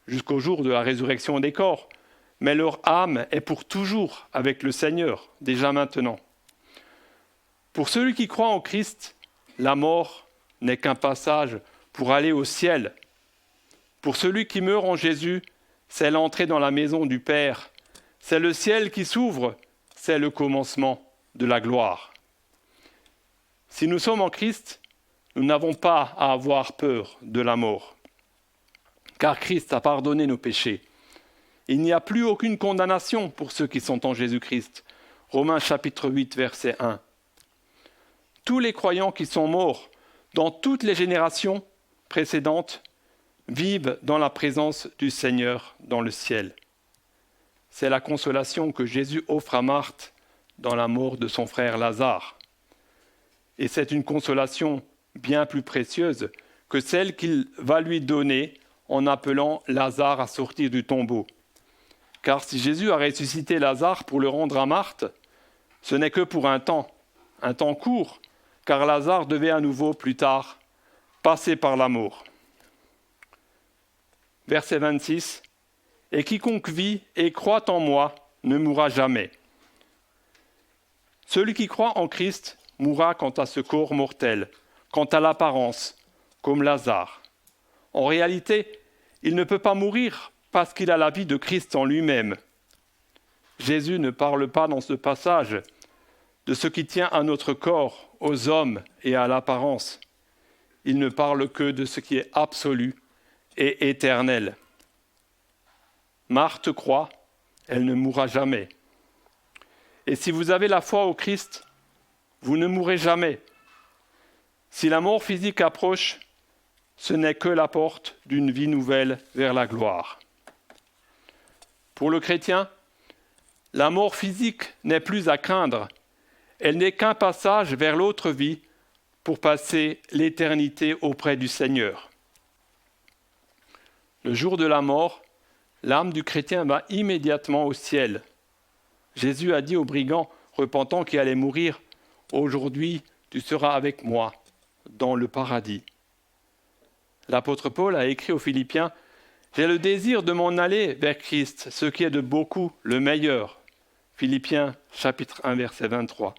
jusqu'au jour de la résurrection des corps, mais leur âme est pour toujours avec le Seigneur, déjà maintenant. Pour celui qui croit en Christ, la mort n'est qu'un passage pour aller au ciel. Pour celui qui meurt en Jésus, c'est l'entrée dans la maison du Père. C'est le ciel qui s'ouvre, c'est le commencement de la gloire. Si nous sommes en Christ, nous n'avons pas à avoir peur de la mort, car Christ a pardonné nos péchés. Il n'y a plus aucune condamnation pour ceux qui sont en Jésus-Christ. Romains chapitre 8, verset 1. Tous les croyants qui sont morts dans toutes les générations précédentes vivent dans la présence du Seigneur dans le ciel. C'est la consolation que Jésus offre à Marthe dans la mort de son frère Lazare. Et c'est une consolation bien plus précieuse que celle qu'il va lui donner en appelant Lazare à sortir du tombeau. Car si Jésus a ressuscité Lazare pour le rendre à Marthe, ce n'est que pour un temps court, car Lazare devait à nouveau plus tard passer par la mort. Verset 26, « Et quiconque vit et croit en moi ne mourra jamais. » Celui qui croit en Christ mourra quant à ce corps mortel, quant à l'apparence, comme Lazare. En réalité, il ne peut pas mourir parce qu'il a la vie de Christ en lui-même. Jésus ne parle pas dans ce passage de ce qui tient à notre corps, aux hommes et à l'apparence. il ne parle que de ce qui est absolu et éternel. Marthe croit, elle ne mourra jamais. Et si vous avez la foi au Christ, vous ne mourrez jamais. Si la mort physique approche, ce n'est que la porte d'une vie nouvelle vers la gloire. Pour le chrétien, la mort physique n'est plus à craindre. Elle n'est qu'un passage vers l'autre vie pour passer l'éternité auprès du Seigneur. Le jour de la mort, l'âme du chrétien va immédiatement au ciel. Jésus a dit au brigand repentant qui allait mourir, « Aujourd'hui, tu seras avec moi dans le paradis. » L'apôtre Paul a écrit aux Philippiens, « J'ai le désir de m'en aller vers Christ, ce qui est de beaucoup le meilleur. » Philippiens chapitre 1, verset 23.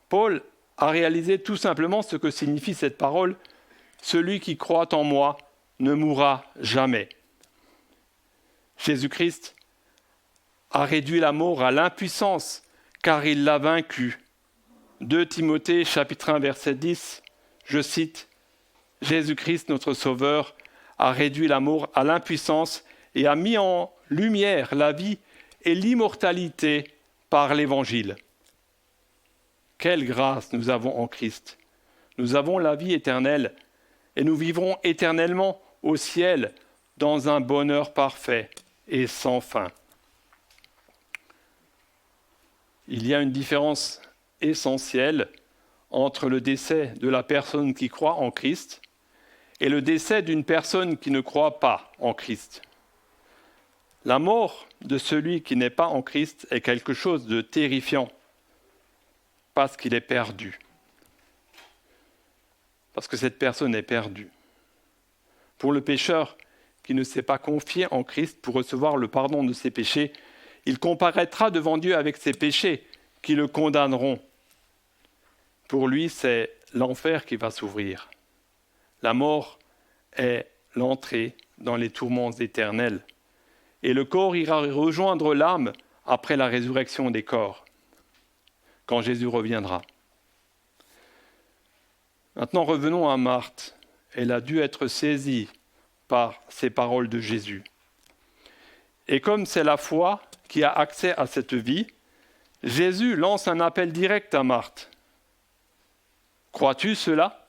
Paul a réalisé tout simplement ce que signifie cette parole, « Celui qui croit en moi ne mourra jamais. » Jésus-Christ a réduit la mort à l'impuissance, car il l'a vaincue. 2 Timothée chapitre 1, verset 10, je cite, « Jésus-Christ, notre Sauveur, a réduit la mort à l'impuissance et a mis en lumière la vie et l'immortalité par l'Évangile. » Quelle grâce nous avons en Christ! Nous avons la vie éternelle et nous vivrons éternellement au ciel dans un bonheur parfait et sans fin. Il y a une différence essentielle entre le décès de la personne qui croit en Christ et le décès d'une personne qui ne croit pas en Christ. La mort de celui qui n'est pas en Christ est quelque chose de terrifiant parce qu'il est perdu. Parce que cette personne est perdue. Pour le pécheur qui ne s'est pas confié en Christ pour recevoir le pardon de ses péchés, il comparaîtra devant Dieu avec ses péchés qui le condamneront. Pour lui, c'est l'enfer qui va s'ouvrir. La mort est l'entrée dans les tourments éternels. Et le corps ira rejoindre l'âme après la résurrection des corps, quand Jésus reviendra. Maintenant, revenons à Marthe. Elle a dû être saisie par ces paroles de Jésus. Et comme c'est la foi qui a accès à cette vie, Jésus lance un appel direct à Marthe. Crois-tu cela ?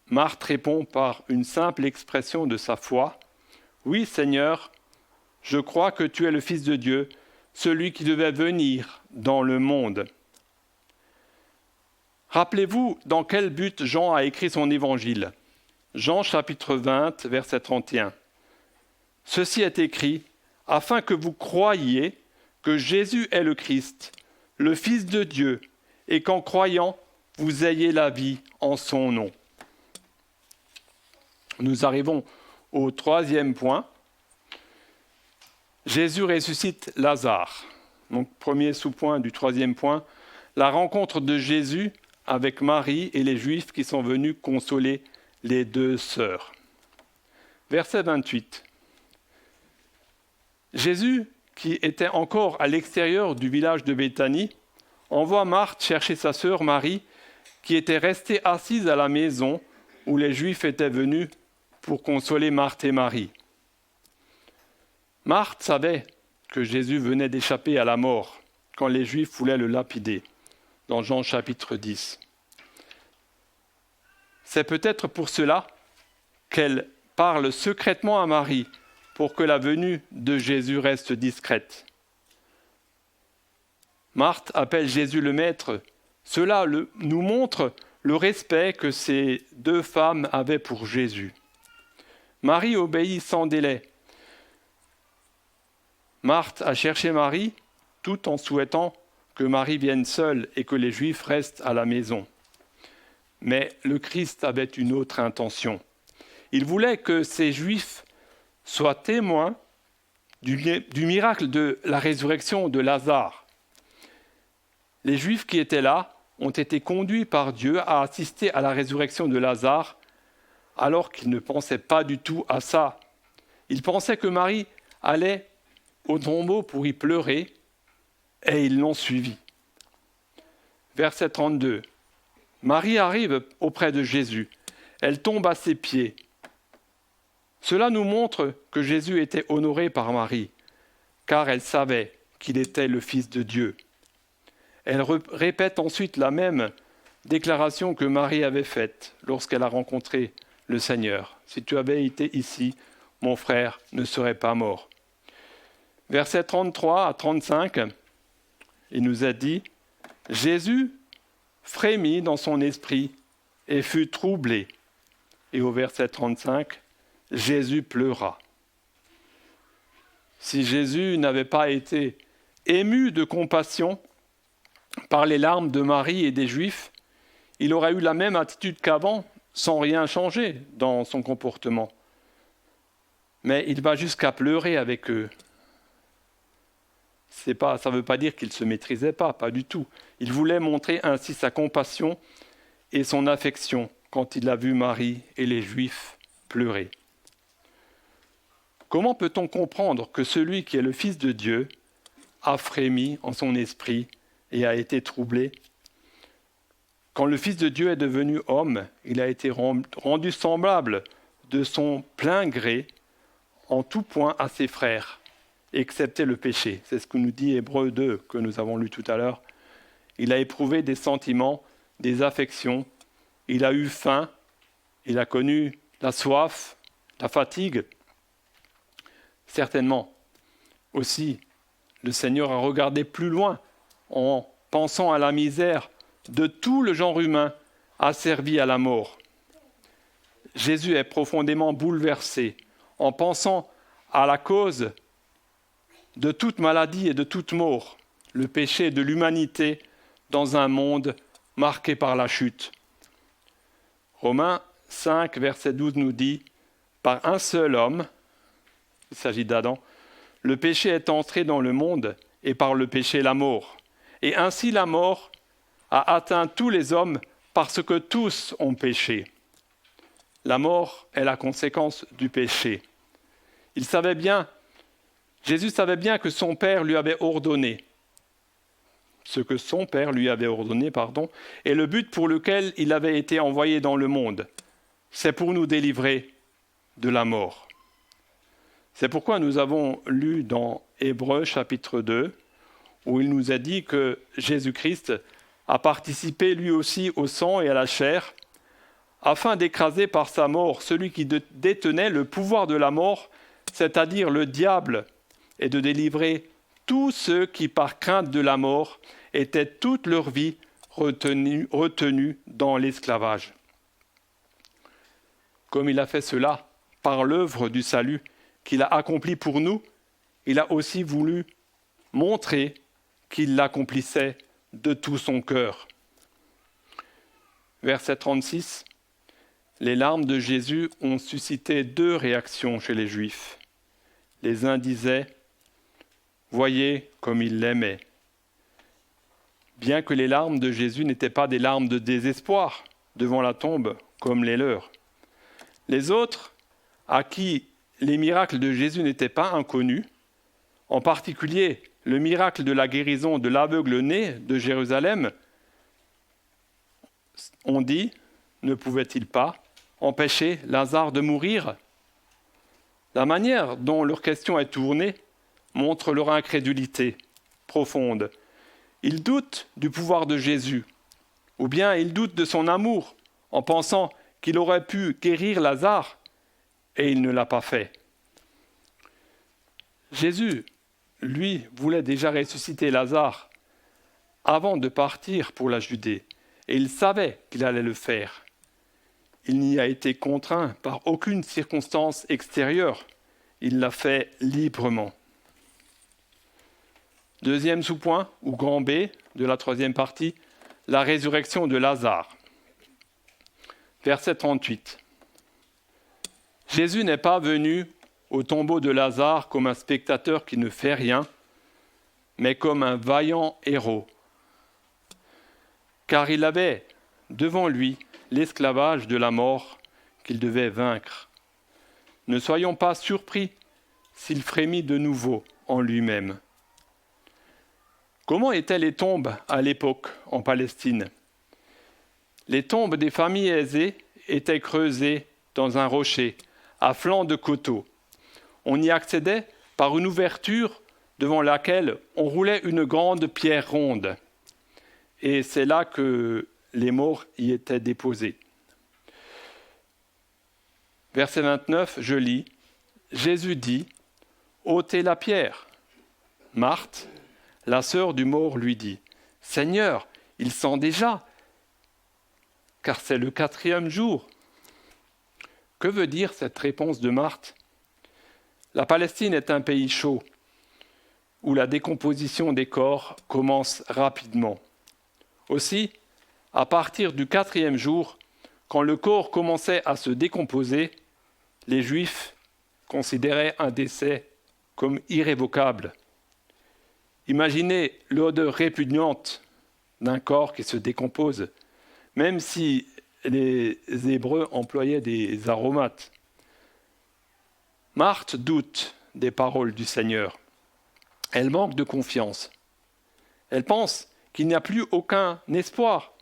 Marthe répond par une simple expression de sa foi. Oui, Seigneur, je crois que tu es le Fils de Dieu, celui qui devait venir dans le monde. Rappelez-vous dans quel but Jean a écrit son évangile. Jean chapitre 20, verset 31. Ceci est écrit, afin que vous croyiez que Jésus est le Christ, le Fils de Dieu, et qu'en croyant, vous ayez la vie en son nom. Nous arrivons au troisième point. Jésus ressuscite Lazare. Donc, premier sous-point du troisième point, la rencontre de Jésus avec Marie et les Juifs qui sont venus consoler les deux sœurs. Verset 28. Jésus, qui était encore à l'extérieur du village de Béthanie, envoie Marthe chercher sa sœur Marie, qui était restée assise à la maison où les Juifs étaient venus pour consoler Marthe et Marie. Marthe savait que Jésus venait d'échapper à la mort quand les Juifs voulaient le lapider, dans Jean chapitre 10. C'est peut-être pour cela qu'elle parle secrètement à Marie pour que la venue de Jésus reste discrète. Marthe appelle Jésus le Maître. Cela nous montre le respect que ces deux femmes avaient pour Jésus. Marie obéit sans délai. Marthe a cherché Marie tout en souhaitant que Marie vienne seule et que les Juifs restent à la maison. Mais le Christ avait une autre intention. Il voulait que ces Juifs soient témoins du miracle de la résurrection de Lazare. Les Juifs qui étaient là ont été conduits par Dieu à assister à la résurrection de Lazare, alors qu'ils ne pensaient pas du tout à ça. Ils pensaient que Marie allait au tombeau pour y pleurer, et ils l'ont suivi. Verset 32. Marie arrive auprès de Jésus. Elle tombe à ses pieds. Cela nous montre que Jésus était honoré par Marie, car elle savait qu'il était le Fils de Dieu. Elle répète ensuite la même déclaration que Marie avait faite lorsqu'elle a rencontré le Seigneur. « Si tu avais été ici, mon frère ne serait pas mort. » Versets 33 à 35, il nous a dit « Jésus frémit dans son esprit et fut troublé. » Et au verset 35, Jésus pleura. Si Jésus n'avait pas été ému de compassion par les larmes de Marie et des Juifs, il aurait eu la même attitude qu'avant, sans rien changer dans son comportement. Mais il va jusqu'à pleurer avec eux. Ça ne veut pas dire qu'il ne se maîtrisait pas du tout. Il voulait montrer ainsi sa compassion et son affection quand il a vu Marie et les Juifs pleurer. Comment peut-on comprendre que celui qui est le Fils de Dieu a frémi en son esprit et a été troublé? Quand le Fils de Dieu est devenu homme, il a été rendu semblable de son plein gré en tout point à ses frères, excepté le péché. C'est ce que nous dit Hébreux 2, que nous avons lu tout à l'heure. Il a éprouvé des sentiments, des affections. Il a eu faim, il a connu la soif, la fatigue. Certainement aussi, le Seigneur a regardé plus loin en pensant à la misère de tout le genre humain asservi à la mort. Jésus est profondément bouleversé en pensant à la cause de toute maladie et de toute mort, le péché de l'humanité dans un monde marqué par la chute. Romains 5, verset 12 nous dit « Par un seul homme, il s'agit d'Adam, le péché est entré dans le monde et par le péché la mort. Et ainsi la mort a atteint tous les hommes parce que tous ont péché. » La mort est la conséquence du péché. Jésus savait bien que son Père lui avait ordonné, et le but pour lequel il avait été envoyé dans le monde, c'est pour nous délivrer de la mort. C'est pourquoi nous avons lu dans Hébreux chapitre 2, où il nous a dit que Jésus-Christ a participé lui aussi au sang et à la chair, afin d'écraser par sa mort celui qui détenait le pouvoir de la mort, c'est-à-dire le diable, et de délivrer tous ceux qui, par crainte de la mort, étaient toute leur vie retenus dans l'esclavage. Comme il a fait cela par l'œuvre du salut qu'il a accompli pour nous, il a aussi voulu montrer qu'il l'accomplissait de tout son cœur. Verset 36. Les larmes de Jésus ont suscité 2 réactions chez les Juifs. Les uns disaient « Voyez comme il l'aimait », bien que les larmes de Jésus n'étaient pas des larmes de désespoir devant la tombe comme les leurs. Les autres, à qui les miracles de Jésus n'étaient pas inconnus, en particulier le miracle de la guérison de l'aveugle-né de Jérusalem, ont dit « Ne pouvait-il pas empêcher Lazare de mourir ?» La manière dont leur question est tournée montre leur incrédulité profonde. Ils doutent du pouvoir de Jésus, ou bien ils doutent de son amour, en pensant qu'il aurait pu guérir Lazare, et il ne l'a pas fait. Jésus, lui, voulait déjà ressusciter Lazare avant de partir pour la Judée, et il savait qu'il allait le faire. Il n'y a été contraint par aucune circonstance extérieure, il l'a fait librement. Deuxième sous-point, ou grand B, de la 3e partie, la résurrection de Lazare. Verset 38. Jésus n'est pas venu au tombeau de Lazare comme un spectateur qui ne fait rien, mais comme un vaillant héros. Car il avait devant lui l'esclavage de la mort qu'il devait vaincre. Ne soyons pas surpris s'il frémit de nouveau en lui-même. Comment étaient les tombes à l'époque en Palestine ? Les tombes des familles aisées étaient creusées dans un rocher, à flanc de coteau. On y accédait par une ouverture devant laquelle on roulait une grande pierre ronde. Et c'est là que les morts y étaient déposés. Verset 29, je lis, Jésus dit, « ôtez la pierre. » Marthe, la sœur du mort, lui dit, « Seigneur, il sent déjà, car c'est le 4e jour. » Que veut dire cette réponse de Marthe ? La Palestine est un pays chaud, où la décomposition des corps commence rapidement. Aussi, à partir du 4e jour, quand le corps commençait à se décomposer, les Juifs considéraient un décès comme irrévocable. Imaginez l'odeur répugnante d'un corps qui se décompose, même si les Hébreux employaient des aromates. Marthe doute des paroles du Seigneur. Elle manque de confiance. Elle pense qu'il n'y a plus aucun espoir,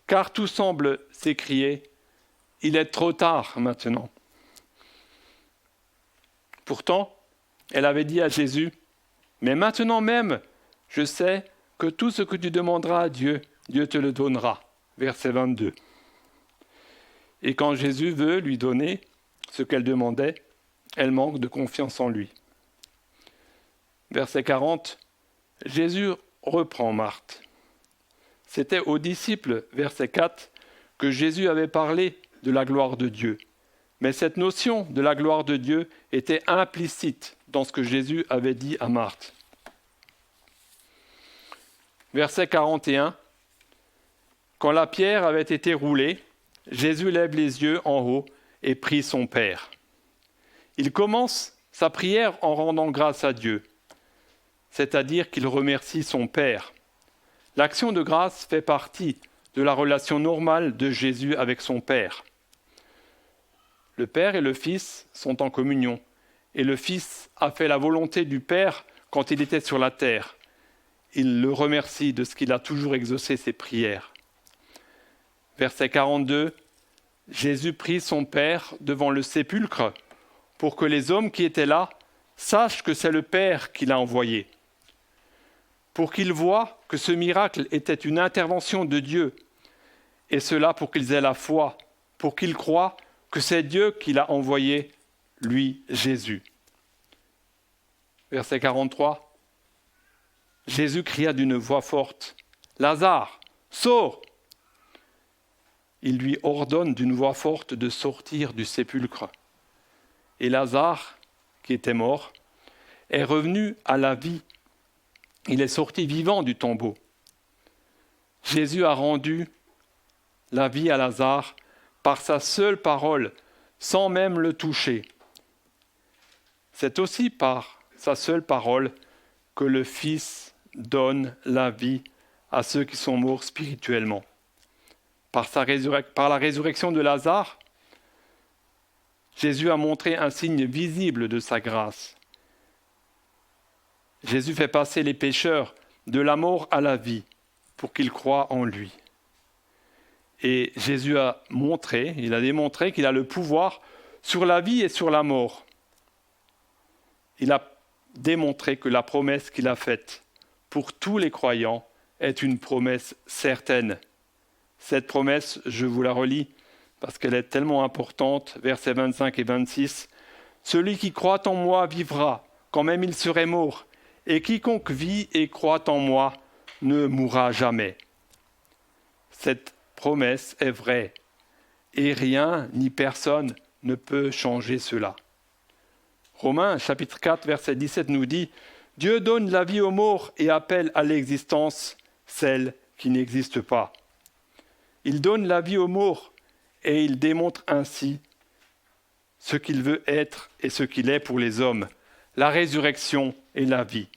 car tout semble s'écrier « Il est trop tard maintenant ». Pourtant, elle avait dit à Jésus « Mais maintenant même, je sais que tout ce que tu demanderas à Dieu, Dieu te le donnera. » Verset 22. Et quand Jésus veut lui donner ce qu'elle demandait, elle manque de confiance en lui. Verset 40, Jésus reprend Marthe. C'était aux disciples, verset 4, que Jésus avait parlé de la gloire de Dieu. Mais cette notion de la gloire de Dieu était implicite dans ce que Jésus avait dit à Marthe. Verset 41, quand la pierre avait été roulée, Jésus lève les yeux en haut et prie son Père. Il commence sa prière en rendant grâce à Dieu, c'est-à-dire qu'il remercie son Père. L'action de grâce fait partie de la relation normale de Jésus avec son Père. Le Père et le Fils sont en communion, et le Fils a fait la volonté du Père quand il était sur la terre. Il le remercie de ce qu'il a toujours exaucé ses prières. Verset 42, Jésus prie son Père devant le sépulcre pour que les hommes qui étaient là sachent que c'est le Père qui l'a envoyé. Pour qu'ils voient que ce miracle était une intervention de Dieu, et cela pour qu'ils aient la foi, pour qu'ils croient que c'est Dieu qui l'a envoyé, lui, Jésus. Verset 43, Jésus cria d'une voix forte, « Lazare, sors !» Il lui ordonne d'une voix forte de sortir du sépulcre. Et Lazare, qui était mort, est revenu à la vie. Il est sorti vivant du tombeau. Jésus a rendu la vie à Lazare par sa seule parole, sans même le toucher. C'est aussi par sa seule parole que le Fils donne la vie à ceux qui sont morts spirituellement. Par la résurrection de Lazare, Jésus a montré un signe visible de sa grâce. Jésus fait passer les pécheurs de la mort à la vie pour qu'ils croient en lui. Et Jésus a démontré qu'il a le pouvoir sur la vie et sur la mort. Il a démontré que la promesse qu'il a faite pour tous les croyants est une promesse certaine. Cette promesse, je vous la relis parce qu'elle est tellement importante, versets 25 et 26. « Celui qui croit en moi vivra, quand même il serait mort, et quiconque vit et croit en moi ne mourra jamais. » Cette promesse est vraie, et rien ni personne ne peut changer cela. Romains, chapitre 4, verset 17 nous dit « Dieu donne la vie aux morts et appelle à l'existence celle qui n'existe pas. » Il donne la vie aux morts et il démontre ainsi ce qu'il veut être et ce qu'il est pour les hommes, la résurrection et la vie.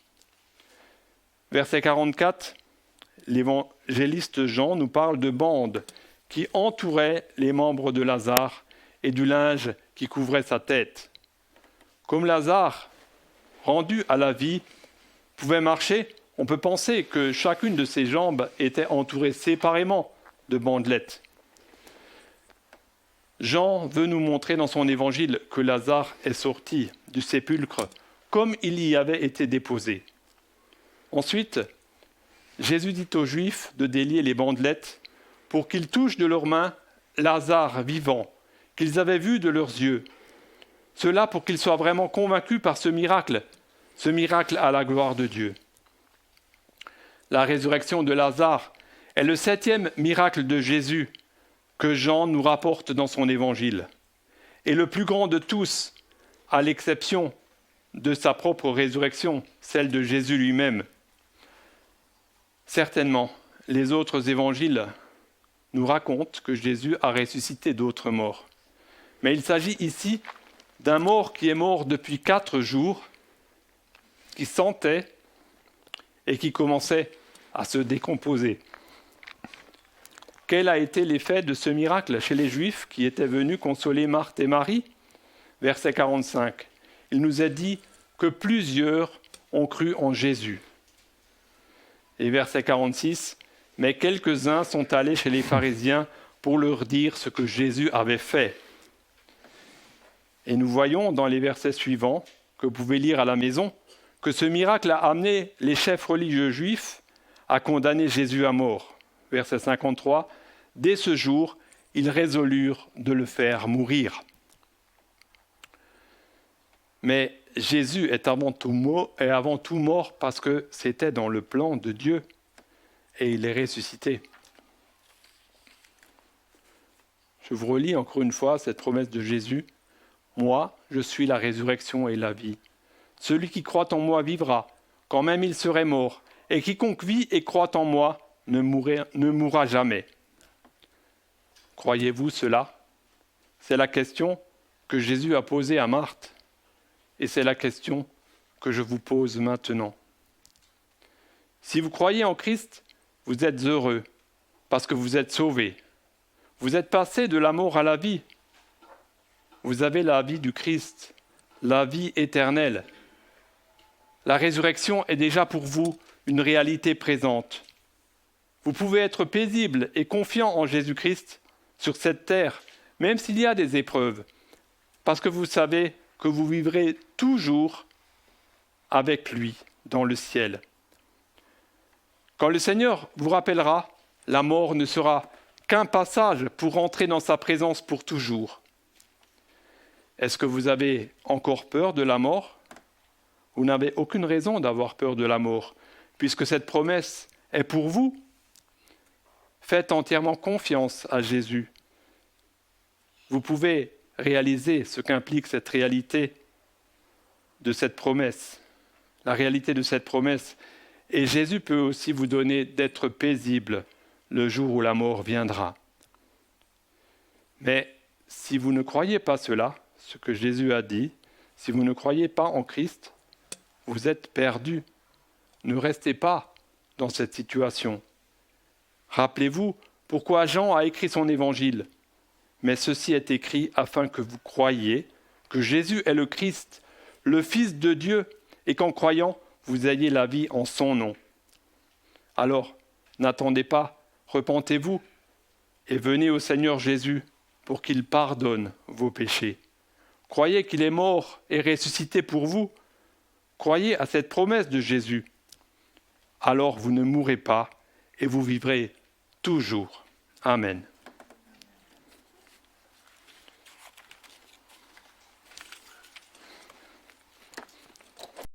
Verset 44, l'évangéliste Jean nous parle de bandes qui entouraient les membres de Lazare et du linge qui couvrait sa tête. Comme Lazare, rendu à la vie, pouvait marcher, on peut penser que chacune de ses jambes était entourée séparément de bandelettes. Jean veut nous montrer dans son évangile que Lazare est sorti du sépulcre comme il y avait été déposé. Ensuite, Jésus dit aux Juifs de délier les bandelettes pour qu'ils touchent de leurs mains Lazare vivant, qu'ils avaient vu de leurs yeux. Cela pour qu'ils soient vraiment convaincus par ce miracle à la gloire de Dieu. La résurrection de Lazare est le 7e miracle de Jésus que Jean nous rapporte dans son évangile, et le plus grand de tous, à l'exception de sa propre résurrection, celle de Jésus lui-même. Certainement, les autres évangiles nous racontent que Jésus a ressuscité d'autres morts. Mais il s'agit ici d'un mort qui est mort depuis 4 jours, qui sentait et qui commençait à se décomposer. Quel a été l'effet de ce miracle chez les Juifs qui étaient venus consoler Marthe et Marie ? Verset 45. Il nous est dit que plusieurs ont cru en Jésus. Et verset 46. Mais quelques-uns sont allés chez les pharisiens pour leur dire ce que Jésus avait fait. Et nous voyons dans les versets suivants, que vous pouvez lire à la maison, que ce miracle a amené les chefs religieux juifs à condamner Jésus à mort. Verset 53, « Dès ce jour, ils résolurent de le faire mourir. » Mais Jésus est avant tout mort parce que c'était dans le plan de Dieu et il est ressuscité. Je vous relis encore une fois cette promesse de Jésus. « Moi, je suis la résurrection et la vie. Celui qui croit en moi vivra, quand même il serait mort, et quiconque vit et croit en moi ne mourra jamais. » Croyez-vous cela ? C'est la question que Jésus a posée à Marthe, et c'est la question que je vous pose maintenant. Si vous croyez en Christ, vous êtes heureux, parce que vous êtes sauvés. Vous êtes passés de la mort à la vie. Vous avez la vie du Christ, la vie éternelle. La résurrection est déjà pour vous une réalité présente. Vous pouvez être paisible et confiant en Jésus-Christ sur cette terre, même s'il y a des épreuves, parce que vous savez que vous vivrez toujours avec lui dans le ciel. Quand le Seigneur vous rappellera, la mort ne sera qu'un passage pour entrer dans sa présence pour toujours. Est-ce que vous avez encore peur de la mort ? Vous n'avez aucune raison d'avoir peur de la mort, puisque cette promesse est pour vous. Faites entièrement confiance à Jésus. Vous pouvez réaliser ce qu'implique cette réalité de cette promesse, la réalité de cette promesse. Et Jésus peut aussi vous donner d'être paisible le jour où la mort viendra. Mais si vous ne croyez pas cela, ce que Jésus a dit, si vous ne croyez pas en Christ, vous êtes perdus. Ne restez pas dans cette situation. Rappelez-vous pourquoi Jean a écrit son évangile. Mais ceci est écrit afin que vous croyiez que Jésus est le Christ, le Fils de Dieu, et qu'en croyant, vous ayez la vie en son nom. Alors, n'attendez pas, repentez-vous et venez au Seigneur Jésus pour qu'il pardonne vos péchés. Croyez qu'il est mort et ressuscité pour vous. Croyez à cette promesse de Jésus. Alors vous ne mourrez pas et vous vivrez toujours. Amen.